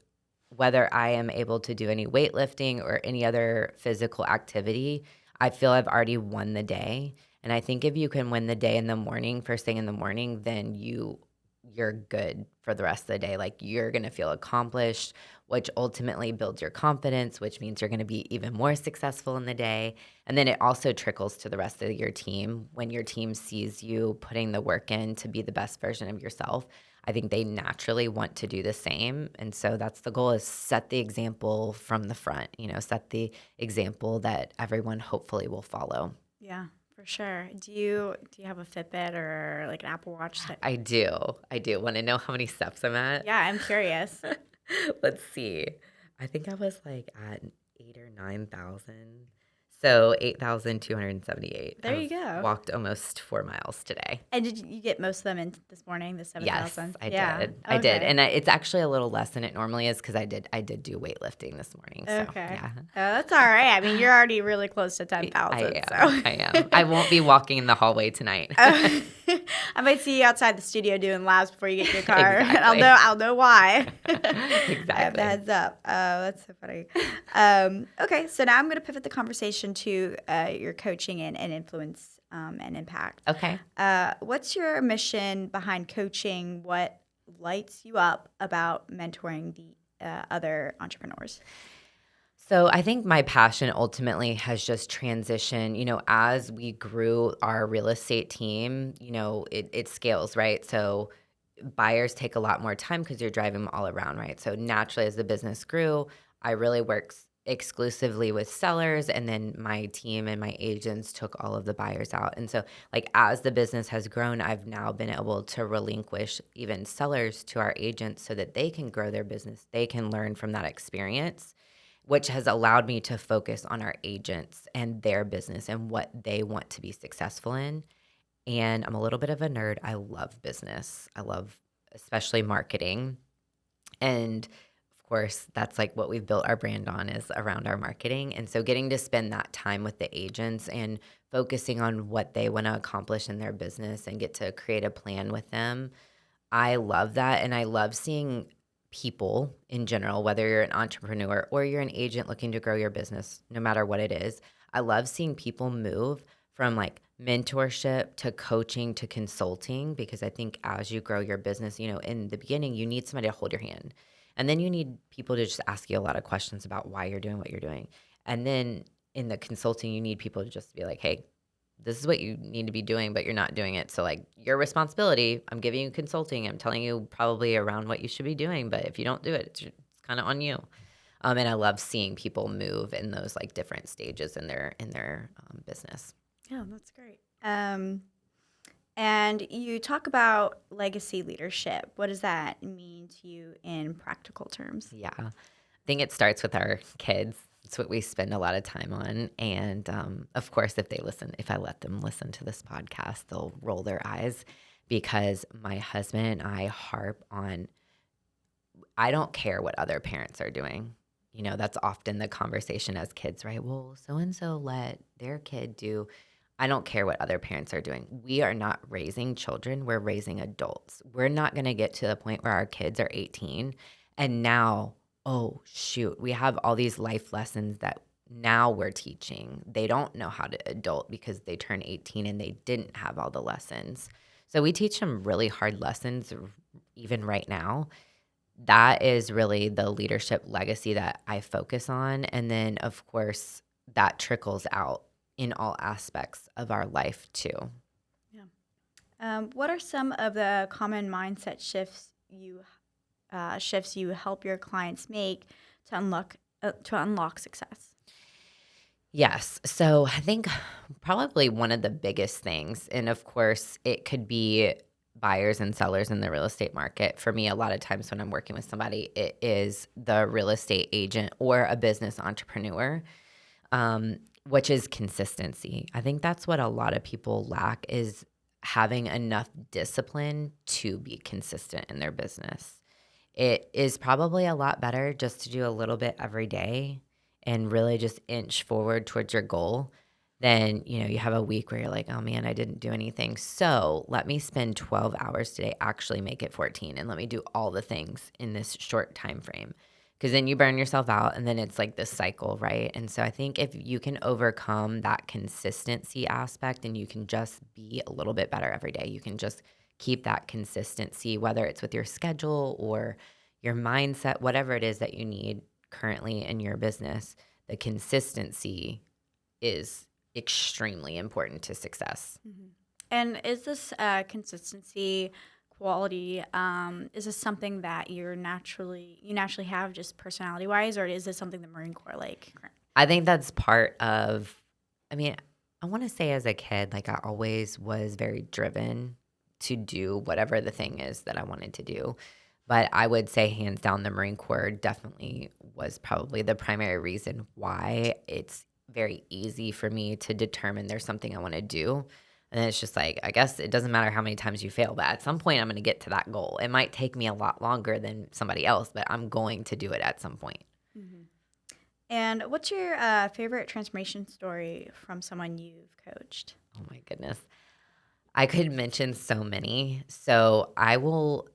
Speaker 2: whether I am able to do any weightlifting or any other physical activity, I feel I've already won the day. And I think if you can win the day in the morning, first thing in the morning, then you're good for the rest of the day. Like you're going to feel accomplished, which ultimately builds your confidence, which means you're going to be even more successful in the day. And then it also trickles to the rest of your team. When your team sees you putting the work in to be the best version of yourself, I think they naturally want to do the same. And so that's the goal, is set the example from the front, set the example that everyone hopefully will follow.
Speaker 1: Yeah, for sure. Do you have a Fitbit or like an Apple Watch?
Speaker 2: I do. I do. Want to know how many steps I'm at?
Speaker 1: Yeah, I'm curious.
Speaker 2: Let's see. I think I was like at 8 or 9,000. So 8,278.
Speaker 1: There you go.
Speaker 2: Walked almost 4 miles today.
Speaker 1: And did you get most of them in this morning, the
Speaker 2: Yes,
Speaker 1: 7,000?
Speaker 2: I
Speaker 1: Yeah.
Speaker 2: did. I did.
Speaker 1: Okay.
Speaker 2: And it's actually a little less than it normally is because I did do weightlifting this morning. So,
Speaker 1: Okay.
Speaker 2: yeah.
Speaker 1: That's all right. I mean, you're already really close to 10,000.
Speaker 2: I am.
Speaker 1: So.
Speaker 2: I am. I won't be walking in the hallway tonight.
Speaker 1: I might see you outside the studio doing laps before you get in your car.
Speaker 2: Exactly.
Speaker 1: I'll know why.
Speaker 2: Exactly.
Speaker 1: I have the heads up. Oh, that's so funny. Okay, so now I'm going to pivot the conversation to your coaching and influence and impact.
Speaker 2: Okay.
Speaker 1: What's your mission behind coaching? What lights you up about mentoring the other entrepreneurs?
Speaker 2: So I think my passion ultimately has just transitioned, as we grew our real estate team, it scales, right? So buyers take a lot more time because you're driving them all around, right? So naturally, as the business grew, I really worked exclusively with sellers, and then my team and my agents took all of the buyers out. And so like as the business has grown, I've now been able to relinquish even sellers to our agents so that they can grow their business. They can learn from that experience, which has allowed me to focus on our agents and their business and what they want to be successful in. And I'm a little bit of a nerd. I love business. I love especially marketing. And of course, that's like what we've built our brand on, is around our marketing. And so getting to spend that time with the agents and focusing on what they want to accomplish in their business and get to create a plan with them, I love that. And I love seeing people in general, whether you're an entrepreneur or you're an agent looking to grow your business, no matter what it is. I love seeing people move from like mentorship to coaching to consulting, because I think as you grow your business, in the beginning, you need somebody to hold your hand. And then you need people to just ask you a lot of questions about why you're doing what you're doing. And then in the consulting, you need people to just be like, hey, this is what you need to be doing, but you're not doing it. So like your responsibility, I'm giving you consulting. I'm telling you probably around what you should be doing, but if you don't do it, it's kind of on you. And I love seeing people move in those like different stages in their business.
Speaker 1: Yeah, that's great. And you talk about legacy leadership. What does that mean to you in practical terms?
Speaker 2: Yeah. I think it starts with our kids. It's what we spend a lot of time on. And of course, if I let them listen to this podcast, they'll roll their eyes because my husband and I harp on, I don't care what other parents are doing. That's often the conversation as kids, right? Well, so and so let their kid do. I don't care what other parents are doing. We are not raising children, we're raising adults. We're not going to get to the point where our kids are 18 and now, oh, shoot, we have all these life lessons that now we're teaching. They don't know how to adult because they turn 18 and they didn't have all the lessons. So we teach them really hard lessons even right now. That is really the leadership legacy that I focus on. And then, of course, that trickles out in all aspects of our life, too.
Speaker 1: Yeah. What are some of the common mindset shifts you help your clients make to unlock success?
Speaker 2: Yes. So I think probably one of the biggest things, and of course, it could be buyers and sellers in the real estate market. For me, a lot of times when I'm working with somebody, it is the real estate agent or a business entrepreneur, which is consistency. I think that's what a lot of people lack is having enough discipline to be consistent in their business. It is probably a lot better just to do a little bit every day and really just inch forward towards your goal than, you have a week where you're like, oh man, I didn't do anything. So let me spend 12 hours today, actually make it 14, and let me do all the things in this short time frame. Because then you burn yourself out and then it's like this cycle, right? And so I think if you can overcome that consistency aspect and you can just be a little bit better every day, you can just keep that consistency, whether it's with your schedule or your mindset, whatever it is that you need currently in your business, the consistency is extremely important to success.
Speaker 1: Mm-hmm. And is this consistency quality? Is this something that you naturally have just personality wise, or is this something the Marine Corps like?
Speaker 2: I think that's part of. I mean, I want to say as a kid, like I always was very driven to do whatever the thing is that I wanted to do. But I would say hands down, the Marine Corps definitely was probably the primary reason why it's very easy for me to determine there's something I want to do. And then it's just like, I guess it doesn't matter how many times you fail, but at some point I'm going to get to that goal. It might take me a lot longer than somebody else, but I'm going to do it at some point.
Speaker 1: Mm-hmm. And what's your favorite transformation story from someone you've coached?
Speaker 2: Oh my goodness. I could mention so many. So I will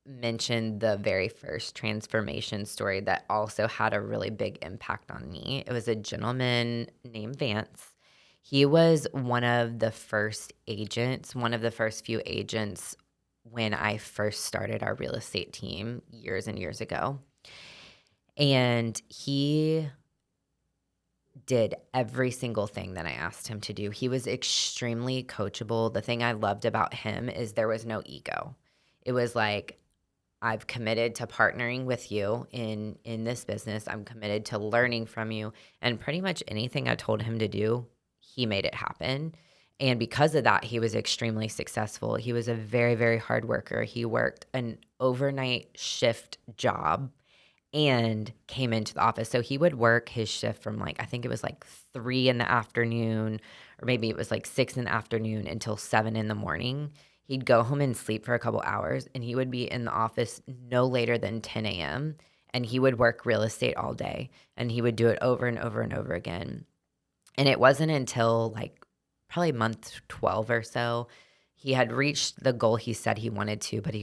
Speaker 2: mention the very first transformation story that also had a really big impact on me. It was a gentleman named Vance. He was one of the first few agents when I first started our real estate team years and years ago. And he did every single thing that I asked him to do. He was extremely coachable. The thing I loved about him is there was no ego. It was like, I've committed to partnering with you in this business. I'm committed to learning from you. And pretty much anything I told him to do, he made it happen. And because of that, he was extremely successful. He was a very, very hard worker. He worked an overnight shift job and came into the office. So he would work his shift from I think it was 3 in the afternoon, or maybe it was 6 in the afternoon until 7 in the morning. He'd go home and sleep for a couple hours, and he would be in the office no later than 10 a.m., and he would work real estate all day, and he would do it over and over and over again. And it wasn't until probably month 12 or so, he had reached the goal he said he wanted to, but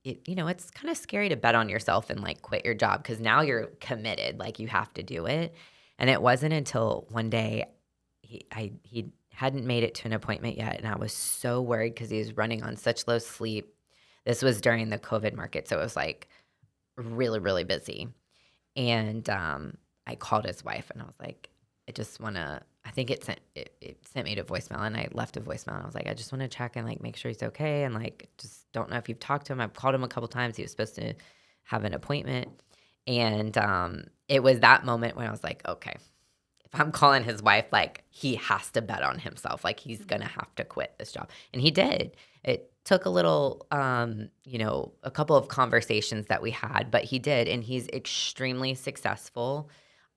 Speaker 2: it's kind of scary to bet on yourself and quit your job because now you're committed, you have to do it. And it wasn't until one day he hadn't made it to an appointment yet, and I was so worried because he was running on such low sleep. This was during the COVID market, so it was really, really busy. And I called his wife, and I was like, I just want to. I think it sent me to voicemail, and I left a voicemail. And I was like, I just want to check and make sure he's okay, and just don't know if you've talked to him. I've called him a couple times. He was supposed to have an appointment, And it was that moment when I was like, okay, if I'm calling his wife, like he has to bet on himself. Like he's going to have to quit this job. And he did. It took a little, a couple of conversations that we had, but he did. And he's extremely successful.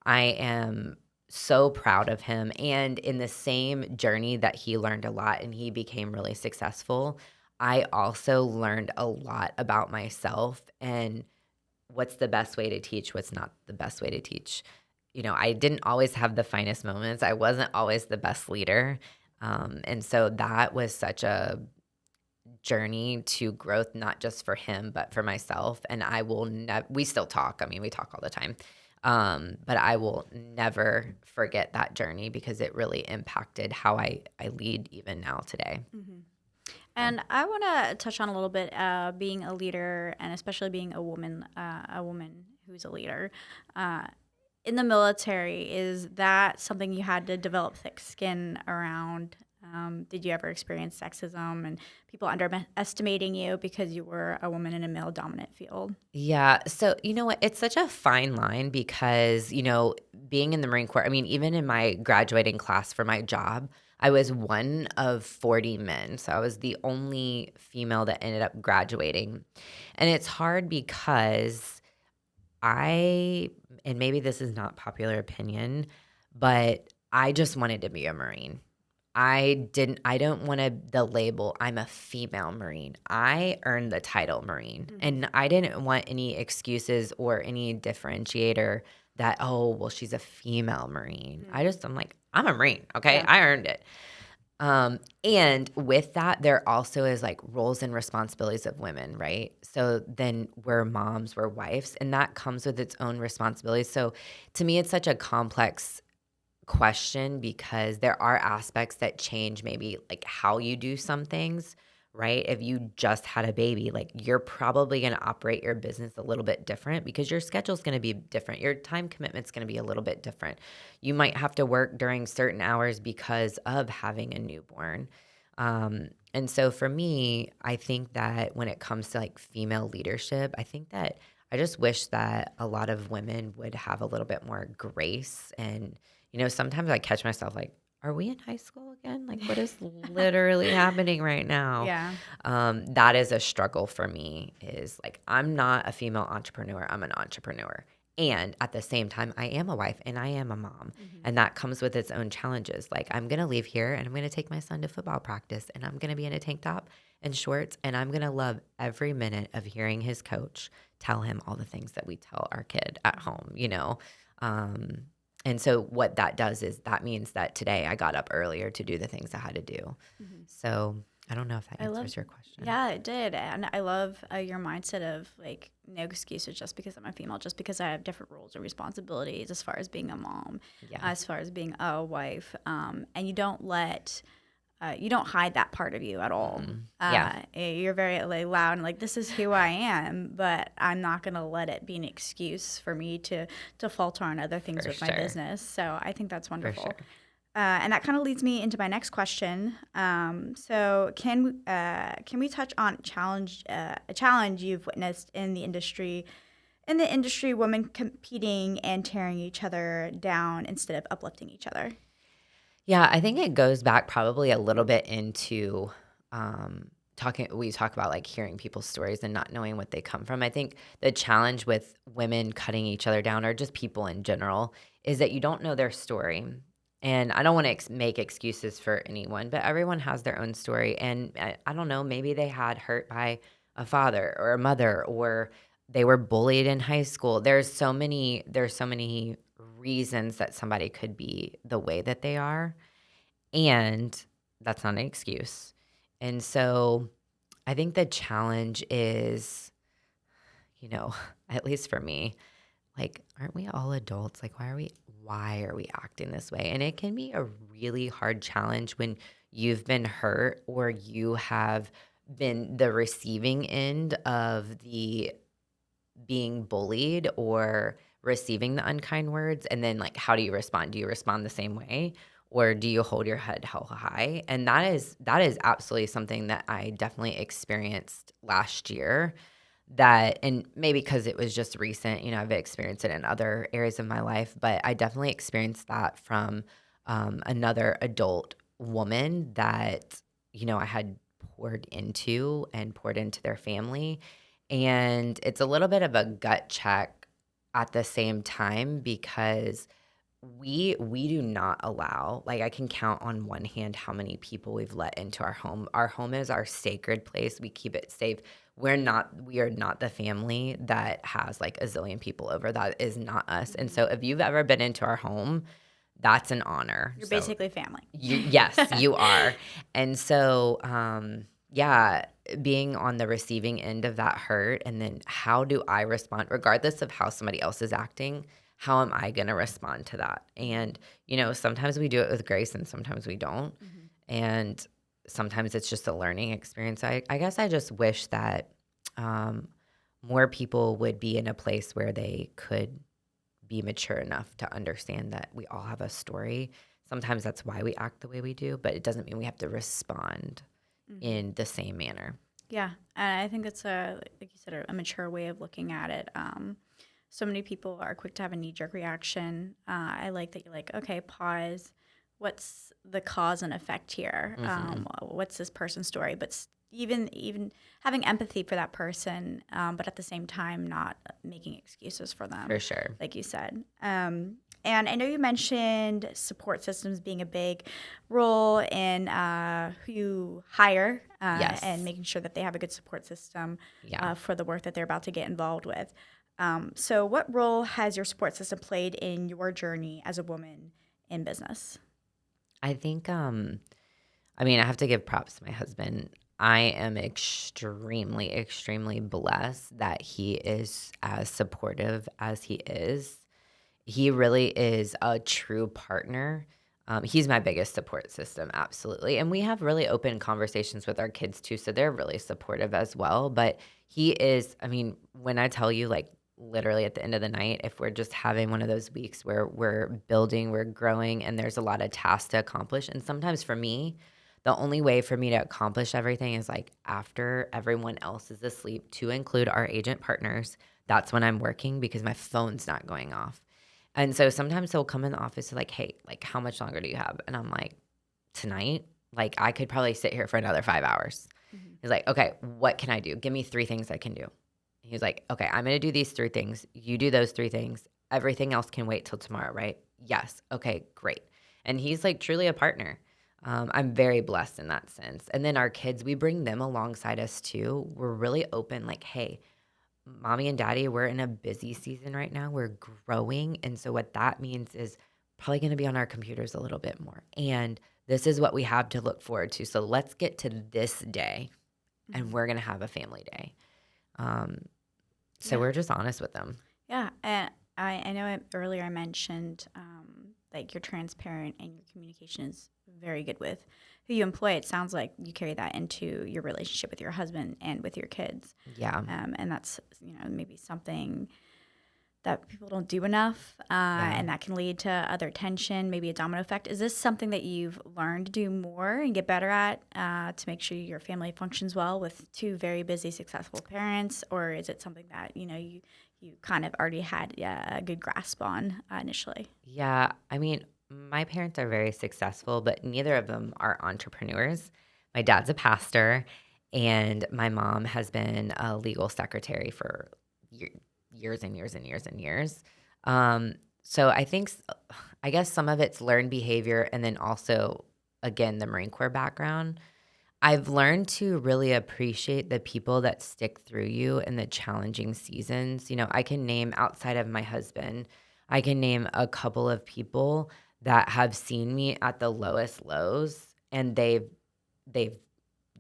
Speaker 2: I am so proud of him. And in the same journey that he learned a lot and he became really successful, I also learned a lot about myself and what's the best way to teach, what's not the best way to teach. I didn't always have the finest moments. I wasn't always the best leader. And so that was such a journey to growth, not just for him, but for myself. And I will never, we still talk. I mean, we talk all the time. But I will never forget that journey because it really impacted how I lead even now today.
Speaker 1: Mm-hmm. And I want to touch on a little bit being a leader, and especially being a woman who's a leader. In the military, is that something you had to develop thick skin around? Did you ever experience sexism and people underestimating you because you were a woman in a male-dominant field?
Speaker 2: Yeah. So, you know what? It's such a fine line because, being in the Marine Corps, I mean, even in my graduating class for my job, I was one of 40 men. So I was the only female that ended up graduating. And it's hard because and maybe this is not popular opinion, but I just wanted to be a Marine. I don't want the label, I'm a female Marine. I earned the title Marine.
Speaker 1: Mm-hmm.
Speaker 2: And I didn't want any excuses or any differentiator that, oh, well, she's a female Marine.
Speaker 1: Mm-hmm.
Speaker 2: I'm like, I'm a Marine. Okay.
Speaker 1: Yeah.
Speaker 2: I earned it. And with that, there also is like roles and responsibilities of women, right? So then we're moms, we're wives, and that comes with its own responsibilities. So to me, it's such a complex question because there are aspects that change maybe like how you do some things, right? If you just had a baby, like you're probably going to operate your business a little bit different because your schedule's going to be different. Your time commitment's going to be a little bit different. You might have to work during certain hours because of having a newborn. And so for me, I think that when it comes to like female leadership, I think that I just wish that a lot of women would have a little bit more grace. And, sometimes I catch myself like, are we in high school again? Like, what is literally happening right now?
Speaker 1: Yeah.
Speaker 2: That is a struggle for me is like, I'm not a female entrepreneur. I'm an entrepreneur. And at the same time, I am a wife and I am a mom.
Speaker 1: Mm-hmm.
Speaker 2: And that comes with its own challenges. Like, I'm going to leave here and I'm going to take my son to football practice and I'm going to be in a tank top and shorts. And I'm going to love every minute of hearing his coach tell him all the things that we tell our kid at home, And so what that does is that means that today I got up earlier to do the things I had to do.
Speaker 1: Mm-hmm.
Speaker 2: So I don't know if that answers your question.
Speaker 1: Yeah, it did. And I love your mindset of like no excuses just because I'm a female, just because I have different roles and responsibilities as far as being a mom, as far as being a wife. And you don't you don't hide that part of you at all. You're very like, loud and like, this is who I am, but I'm not going to let it be an excuse for me to falter on other things with my business. So I think that's wonderful.
Speaker 2: Sure.
Speaker 1: And that kind of leads me into my next question. So can we touch on a challenge you've witnessed in the industry? Women competing and tearing each other down instead of uplifting each other.
Speaker 2: Yeah, I think it goes back probably a little bit into we talk about like hearing people's stories and not knowing what they come from. I think the challenge with women cutting each other down or just people in general is that you don't know their story. And I don't want to make excuses for anyone, but everyone has their own story. And I don't know, maybe they had hurt by a father or a mother, or they were bullied in high school. There's so many reasons that somebody could be the way that they are. And that's not an excuse. And so I think the challenge is, at least for me, like, aren't we all adults? Like, why are we acting this way? And it can be a really hard challenge when you've been hurt or you have been the receiving end of the being bullied or receiving the unkind words. And then like, how do you respond? Do you respond the same way? Or do you hold your head held high? And that is absolutely something that I definitely experienced last year. that, and maybe because it was just recent, I've experienced it in other areas of my life, but I definitely experienced that from another adult woman that, I had poured into their family. And it's a little bit of a gut check at the same time because we do not allow, like, I can count on one hand how many people we've let into our home. Our home is our sacred place. We keep it safe. We are not the family that has like a zillion people over. That is not us. And so if you've ever been into our home, that's an honor.
Speaker 1: You're
Speaker 2: So
Speaker 1: basically family.
Speaker 2: yes, you are. And so yeah, being on the receiving end of that hurt, and then how do I respond regardless of how somebody else is acting? How am I going to respond to that? And, sometimes we do it with grace and sometimes we don't.
Speaker 1: Mhm.
Speaker 2: And sometimes it's just a learning experience. I guess I just wish that um, more people would be in a place where they could be mature enough to understand that we all have a story. Sometimes that's why we act the way we do, but it doesn't mean we have to respond
Speaker 1: Mhm.
Speaker 2: in the same manner.
Speaker 1: Yeah, and I think it's like you said, a mature way of looking at it. So many people are quick to have a knee-jerk reaction. I like that you're like, okay, pause. What's the cause and effect here?
Speaker 2: Hmm.
Speaker 1: What's this person's story? But even having empathy for that person, but at the same time, not making excuses for
Speaker 2: For
Speaker 1: them,
Speaker 2: sure.
Speaker 1: like you said. And I know you mentioned support systems being a big role in who you hire and
Speaker 2: Yes.
Speaker 1: making sure that they have a good support system
Speaker 2: Yeah.
Speaker 1: for the work that they're about to get involved with. So, what role has your support system played in your journey as a woman in business?
Speaker 2: I think I have to give props to my husband. I am extremely, extremely blessed that he is as supportive as he is. He really is a true partner. He's my biggest support system, absolutely. And we have really open conversations with our kids too, so they're really supportive as well. But he is, when I tell you, like, literally at the end of the night, if we're just having one of those weeks where we're building, we're growing, and there's a lot of tasks to accomplish. And sometimes for me, the only way for me to accomplish everything is like after everyone else is asleep, to include our agent partners. That's when I'm working because my phone's not going off. And so sometimes he'll come in the office and like, hey, like, how much longer do you have? And I'm like, tonight? Like, I could probably sit here for another 5 hours.
Speaker 1: Mm-hmm.
Speaker 2: He's like, okay, what can I do? Give me 3 things I can do. He's like, okay, I'm going to do these 3 things. You do those 3 things. Everything else can wait till tomorrow, right? Yes. Okay, great. And he's like truly a partner. I'm very blessed in that sense. And then our kids, we bring them alongside us too. We're really open, like, hey, mommy and daddy, we're in a busy season right now. We're growing. And so what that means is probably going to be on our computers a little bit more. And this is what we have to look forward to. So let's get to this day
Speaker 1: Mm-hmm.
Speaker 2: and we're going to have a family day. Um, so
Speaker 1: Yeah.
Speaker 2: we're just honest with them.
Speaker 1: Yeah. And I know earlier I mentioned like you're transparent and your communication is very good with who you employ. It sounds like you carry that into your relationship with your husband and with your kids.
Speaker 2: Yeah.
Speaker 1: And that's, maybe something that people don't do enough,
Speaker 2: Yeah.
Speaker 1: and that can lead to other tension, maybe a domino effect. Is this something that you've learned to do more and get better at to make sure your family functions well with two very busy, successful parents, or is it something that you kind of already had a good grasp on initially?
Speaker 2: Yeah. My parents are very successful, but neither of them are entrepreneurs. My dad's a pastor, and my mom has been a legal secretary for years and years and years and years. So I guess some of it's learned behavior, and then also, again, the Marine Corps background. I've learned to really appreciate the people that stick through you in the challenging seasons. I can name, outside of my husband, I can name a couple of people that have seen me at the lowest lows, and they've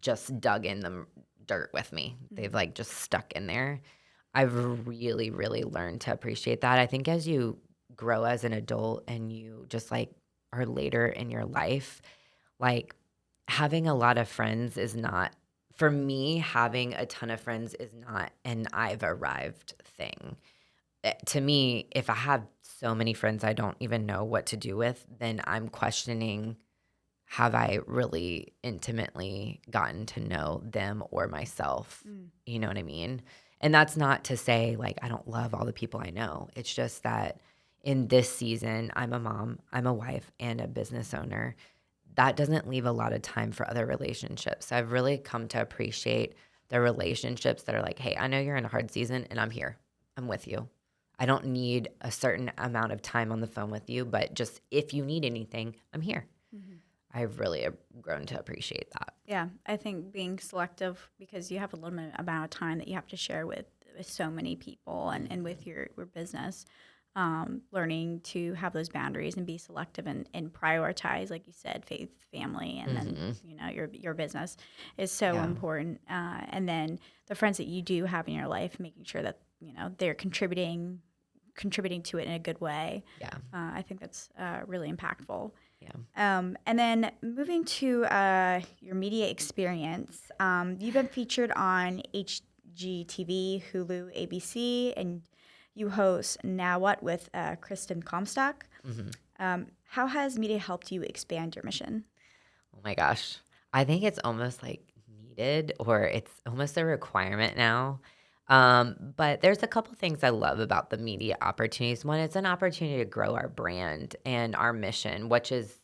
Speaker 2: just dug in the dirt with me. They've
Speaker 1: Mm-hmm.
Speaker 2: like just stuck in there. I've really, really learned to appreciate that. I think as you grow as an adult and you just like are later in your life, like, having a lot of friends is not, for me, having a ton of friends is not an I've arrived thing. To me, if I have so many friends I don't even know what to do with, then I'm questioning, have I really intimately gotten to know them or myself?
Speaker 1: Mm.
Speaker 2: You know what I mean? And that's not to say like I don't love all the people I know. It's just that in this season, I'm a mom, I'm a wife, and a business owner. That doesn't leave a lot of time for other relationships. So I've really come to appreciate the relationships that are like, hey, I know you're in a hard season and I'm here. I'm with you. I don't need a certain amount of time on the phone with you, but just if you need anything, I'm here.
Speaker 1: Mm-hmm.
Speaker 2: I've really grown to appreciate that.
Speaker 1: Yeah, I think being selective because you have a limited amount of time that you have to share with so many people and with your business. Learning to have those boundaries and be selective and prioritize, like you said, faith, family, and then your business is so important. And then the friends that you do have in your life, making sure that they're contributing to it in a good way.
Speaker 2: Yeah,
Speaker 1: I think that's really impactful.
Speaker 2: Yeah.
Speaker 1: And then moving to your media experience, you've been featured on HGTV, Hulu, ABC, and you host Now What with Kristen Comstock.
Speaker 2: Mm-hmm.
Speaker 1: How has media helped you expand your mission?
Speaker 2: Oh my gosh. I think it's almost like needed or it's almost a requirement now. But there's a couple things I love about the media opportunities. One, it's an opportunity to grow our brand and our mission, which is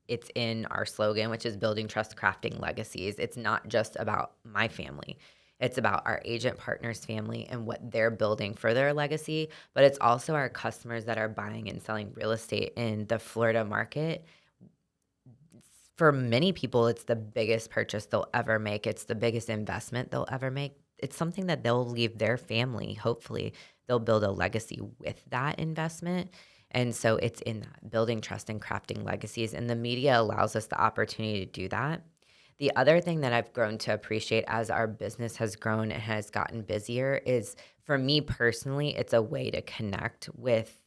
Speaker 2: it's in our slogan, which is building trust, crafting legacies. It's not just about my family. It's about our agent partners' family and what they're building for their legacy, but it's also our customers that are buying and selling real estate in the Florida market. For many people, it's the biggest purchase they'll ever make. It's the biggest investment they'll ever make. It's something that they'll leave their family. Hopefully, they'll build a legacy with that investment. And so it's in that building trust and crafting legacies. And the media allows us the opportunity to do that. The other thing that I've grown to appreciate as our business has grown and has gotten busier is for me personally, it's a way to connect with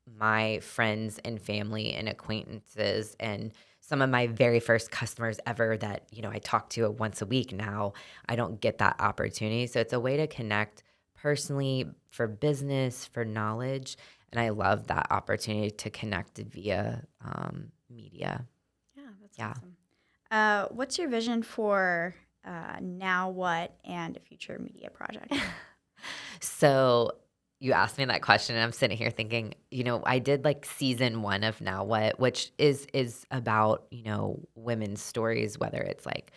Speaker 2: my friends and family and acquaintances and some of my very first customers ever that, I talk to once a week now. I don't get that opportunity. So it's a way to connect personally for business, for knowledge. And I love that opportunity to connect via media.
Speaker 1: Yeah, that's awesome. What's your vision for Now What and a future media project?
Speaker 2: So you asked me that question, and I'm sitting here thinking, I did like season 1 of Now What, which is about, women's stories, whether it's like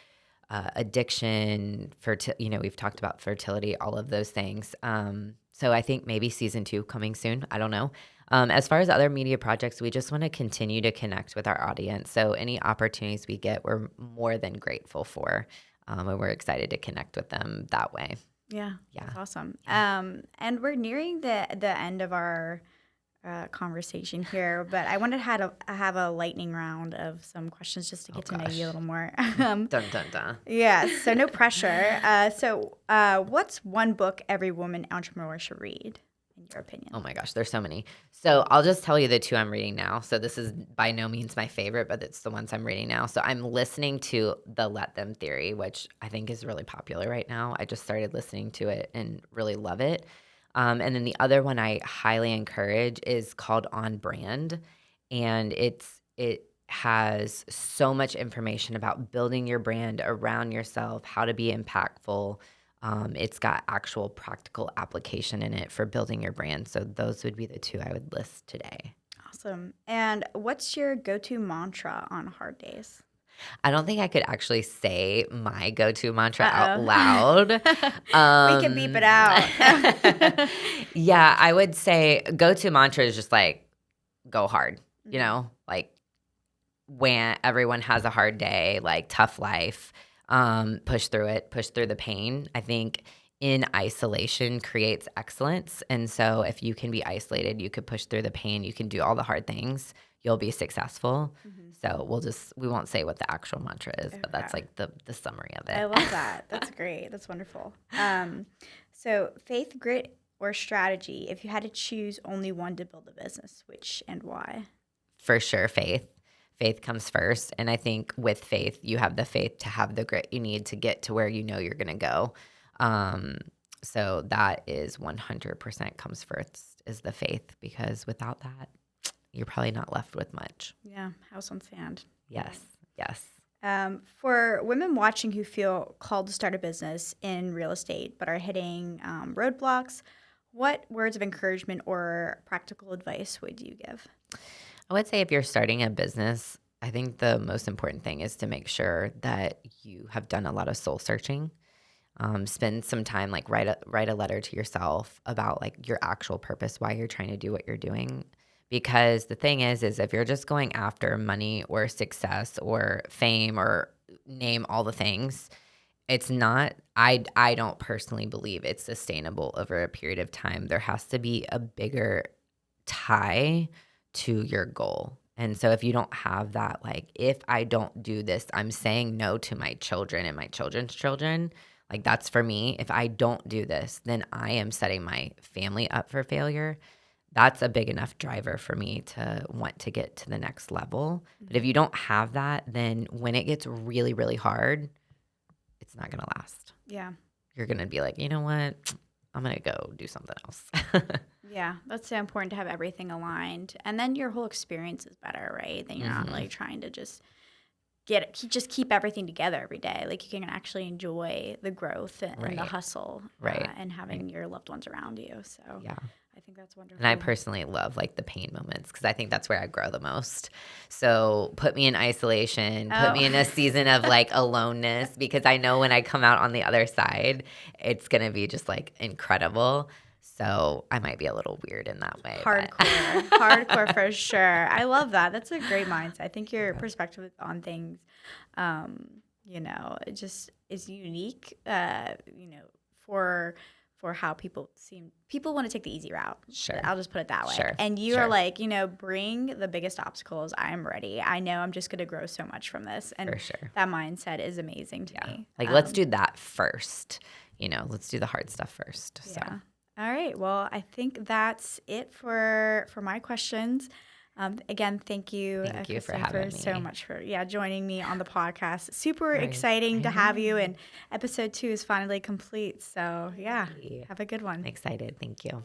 Speaker 2: addiction, we've talked about fertility, all of those things. So I think maybe season 2 coming soon. I don't know. As far as other media projects, we just want to continue to connect with our audience. So any opportunities we get, we're more than grateful for. And we're excited to connect with them that way.
Speaker 1: Yeah, that's awesome.
Speaker 2: Yeah.
Speaker 1: And we're nearing the end of our conversation here, but I wanted to have a lightning round of some questions just to get to know you a little more.
Speaker 2: Dun, dun, dun.
Speaker 1: Yeah, so no pressure. What's one book every woman entrepreneur should read, in your opinion?
Speaker 2: Oh my gosh, there's so many. So I'll just tell you the 2 I'm reading now. So this is by no means my favorite, but it's the ones I'm reading now. So I'm listening to The Let Them Theory, which I think is really popular right now. I just started listening to it and really love it. And then the other one I highly encourage is called On Brand. And it has so much information about building your brand around yourself, how to be impactful. It's got actual practical application in it for building your brand. So those would be the 2 I would list today.
Speaker 1: Awesome. And what's your go-to mantra on hard days?
Speaker 2: I don't think I could actually say my go-to mantra out loud.
Speaker 1: We can beep it out.
Speaker 2: Yeah, I would say go-to mantra is just like go hard, like when everyone has a hard day, like tough life, push through it, push through the pain. I think in isolation creates excellence. And so if you can be isolated, you could push through the pain, you can do all the hard things, you'll be successful. Mm-hmm. So we won't say what the actual mantra is, but that's like the summary of it.
Speaker 1: I love that. That's great. That's wonderful. So faith, grit, or strategy, if you had to choose only one to build a business, which and why?
Speaker 2: For sure, faith. Faith comes first. And I think with faith, you have the faith to have the grit you need to get to where you're going to go. So that is 100% comes first is the faith, because without that, you're probably not left with much.
Speaker 1: Yeah, house on sand.
Speaker 2: Yes, yes.
Speaker 1: For women watching who feel called to start a business in real estate but are hitting roadblocks, what words of encouragement or practical advice would you give?
Speaker 2: I would say if you're starting a business, I think the most important thing is to make sure that you have done a lot of soul searching. Spend some time, like write a letter to yourself about like your actual purpose, why you're trying to do what you're doing. Because the thing is if you're just going after money or success or fame or name all the things, it's not. I don't personally believe it's sustainable over a period of time. There has to be a bigger tie to your goal. And so if you don't have that, like, if I don't do this, I'm saying no to my children and my children's children. Like, that's for me. If I don't do this, then I am setting my family up for failure. That's a big enough driver for me to want to get to the next level. But if you don't have that, then when it gets really, really hard, it's not going to last.
Speaker 1: Yeah.
Speaker 2: You're going to be like, you know what? I'm going to go do something else.
Speaker 1: Yeah, that's so important to have everything aligned. And then your whole experience is better, right? Then you're not like trying to just keep everything together every day. Like you can actually enjoy the growth and the hustle,
Speaker 2: Right.
Speaker 1: and having your loved ones around you. So
Speaker 2: Yeah.
Speaker 1: I think that's wonderful.
Speaker 2: And I personally love like the pain moments because I think that's where I grow the most. So put me in isolation, put me in a season of like aloneness because I know when I come out on the other side, it's going to be just like incredible. So I might be a little weird in that way.
Speaker 1: Hardcore for sure. I love that. That's a great mindset. I think your perspective on things, it just is unique, for how people want to take the easy route.
Speaker 2: Sure.
Speaker 1: I'll just put it that way.
Speaker 2: Sure.
Speaker 1: And you are like, bring the biggest obstacles. I'm ready. I know I'm just going to grow so much from this. And
Speaker 2: For sure.
Speaker 1: that mindset is amazing to me.
Speaker 2: Like, let's do that first. Let's do the hard stuff first. So.
Speaker 1: Yeah. All right. Well, I think that's it for my questions. Again, thank you,
Speaker 2: Thank you for
Speaker 1: Kristen,
Speaker 2: having me.
Speaker 1: so much for joining me on the podcast. Super
Speaker 2: Right.
Speaker 1: exciting to have you, and episode 2 is finally complete. So have a good one.
Speaker 2: I'm excited. Thank you.